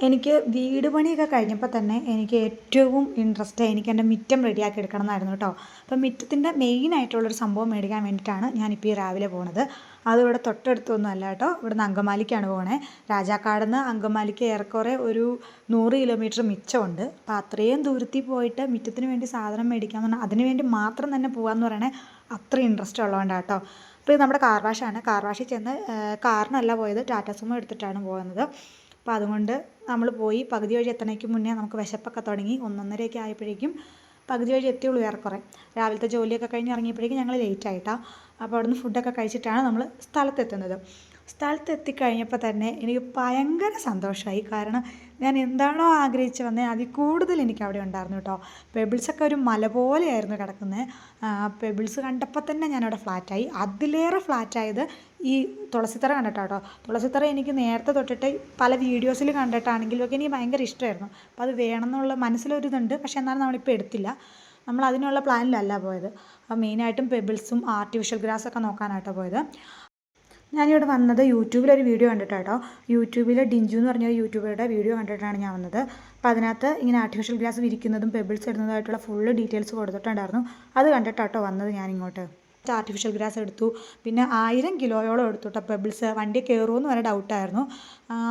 എനിക്ക് വീട് പണിയൊക്കെ കഴിഞ്ഞപ്പോൾ തന്നെ എനിക്ക് ഏറ്റവും ഇൻട്രസ്റ്റ് എനിക്ക് എൻ്റെ മുറ്റം റെഡിയാക്കി എടുക്കണം എന്നായിരുന്നു കേട്ടോ. അപ്പം മുറ്റത്തിൻ്റെ മെയിനായിട്ടുള്ളൊരു സംഭവം മേടിക്കാൻ വേണ്ടിയിട്ടാണ് ഞാനിപ്പോൾ ഈ രാവിലെ പോണത്. അതിവിടെ തൊട്ടടുത്തൊന്നും അല്ല കേട്ടോ, ഇവിടുന്ന് അങ്കമാലിക്കാണ് പോണേ. രാജാക്കാട് നിന്ന് അങ്കമാലിക്ക് ഏറെക്കുറെ ഒരു 100 കിലോമീറ്റർ മിച്ചമുണ്ട്. അപ്പോൾ അത്രയും ദൂരത്തിൽ പോയിട്ട് മുറ്റത്തിന് വേണ്ടി സാധനം മേടിക്കാമെന്ന് പറഞ്ഞാൽ അതിന് വേണ്ടി മാത്രം തന്നെ പോകാമെന്ന് പറയണേ അത്ര ഇൻട്രസ്റ്റ് ഉള്ളതുകൊണ്ടാണ് കേട്ടോ. അപ്പോൾ ഇത് നമ്മുടെ കാർ വാഷാണ്. കാർ വാഷിൽ ചെന്ന് കാറിനല്ല പോയത്, ടാറ്റ സുമോ എടുത്തിട്ടാണ് പോകുന്നത്. അപ്പോൾ അതുകൊണ്ട് നമ്മൾ പോയി പകുതി വഴി എത്തണേക്ക് മുന്നേ നമുക്ക് വിശപ്പൊക്കെ തുടങ്ങി. 1:30 ആയപ്പോഴേക്കും പകുതി വഴി എത്തിയുള്ളൂ ഏറെക്കുറെ. രാവിലത്തെ ജോലിയൊക്കെ കഴിഞ്ഞ് ഇറങ്ങിയപ്പോഴേക്കും ഞങ്ങൾ ലേറ്റ് ആയിട്ടാണ്. അപ്പോൾ അവിടുന്ന് ഫുഡൊക്കെ കഴിച്ചിട്ടാണ് നമ്മൾ സ്ഥലത്തെത്തുന്നത്. സ്ഥലത്തെത്തിക്കഴിഞ്ഞപ്പോൾ തന്നെ എനിക്ക് ഭയങ്കര സന്തോഷമായി. കാരണം ഞാൻ എന്താണോ ആഗ്രഹിച്ച് വന്നത് അതിൽ കൂടുതൽ എനിക്ക് അവിടെ ഉണ്ടായിരുന്നു കേട്ടോ. പെബിൾസൊക്കെ ഒരു മല പോലെയായിരുന്നു കിടക്കുന്നത്. പെബിൾസ് കണ്ടപ്പോൾ തന്നെ ഞാനവിടെ ഫ്ലാറ്റായി. അതിലേറെ ഫ്ലാറ്റായത് ഈ തുളസിത്തറ കണ്ടിട്ടാട്ടോ. തുളസിത്തറ എനിക്ക് നേരത്തെ തൊട്ടിട്ട് പല വീഡിയോസിൽ കണ്ടിട്ടാണെങ്കിലും ഒക്കെ എനിക്ക് ഭയങ്കര ഇഷ്ടമായിരുന്നു. അപ്പോൾ അത് വേണമെന്നുള്ള മനസ്സിലൊരിതുണ്ട്. പക്ഷേ എന്നാലും നമ്മളിപ്പോൾ എടുത്തില്ല. നമ്മൾ അതിനുള്ള പ്ലാനിലല്ല പോയത്. അപ്പോൾ മെയിനായിട്ടും പെബിൾസും ആർട്ടിഫിഷ്യൽ ഗ്രാസൊക്കെ നോക്കാനായിട്ടോ പോയത്. ഞാനിവിടെ വന്നത് യൂട്യൂബിലൊരു വീഡിയോ കണ്ടിട്ടാട്ടോ. യൂട്യൂബിൽ ഡിഞ്ചു എന്ന് പറഞ്ഞ ഒരു യൂട്യൂബറുടെ വീഡിയോ കണ്ടിട്ടാണ് ഞാൻ വന്നത്. അപ്പോൾ അതിനകത്ത് ഇങ്ങനെ ആർട്ടിഫിഷ്യൽ ഗ്രാസ് വിരിക്കുന്നതും പെബിൾസ് ഇടുന്നതായിട്ടുള്ള ഫുള്ള് ഡീറ്റെയിൽസ് കൊടുത്തിട്ടുണ്ടായിരുന്നു. അത് കണ്ടിട്ടാട്ടോ വന്നത് ഞാനിങ്ങോട്ട്. ആർട്ടിഫിഷ്യൽ ഗ്രാസ് എടുത്തു. പിന്നെ 1000 കിലോയോളം എടുത്തു കേട്ടോ പെബിൾസ്. വണ്ടി കയറുമെന്ന് വരെ ഡൗട്ടായിരുന്നു.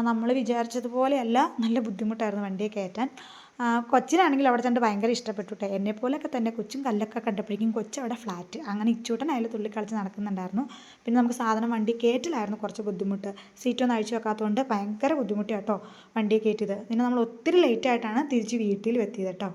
നമ്മൾ വിചാരിച്ചതുപോലെയല്ല, നല്ല ബുദ്ധിമുട്ടായിരുന്നു വണ്ടിയെ കയറ്റാൻ. കൊച്ചിനാണെങ്കിൽ അവിടെ ചെന്നിട്ട് ഭയങ്കര ഇഷ്ടപ്പെട്ടു കേട്ടോ. എന്നെപ്പോലൊക്കെ തന്നെ കൊച്ചും കല്ലൊക്കെ കണ്ടപ്പോഴേക്കും കൊച്ചവിടെ ഫ്ലാറ്റ്. അങ്ങനെ ഇച്ചൂട്ടൻ അതിൽ തുള്ളിക്കളിച്ച് നടക്കുന്നുണ്ടായിരുന്നു. പിന്നെ നമുക്ക് സാധനം വണ്ടി കയറ്റിലായിരുന്നു കുറച്ച് ബുദ്ധിമുട്ട്. സീറ്റൊന്നും അഴിച്ചു വെക്കാത്തതുകൊണ്ട് ഭയങ്കര ബുദ്ധിമുട്ട് കേട്ടോ വണ്ടിയെ കയറ്റിയത്. പിന്നെ നമ്മൾ ഒത്തിരി ലേറ്റായിട്ടാണ് തിരിച്ച് വീട്ടിൽ എത്തിയത് കേട്ടോ.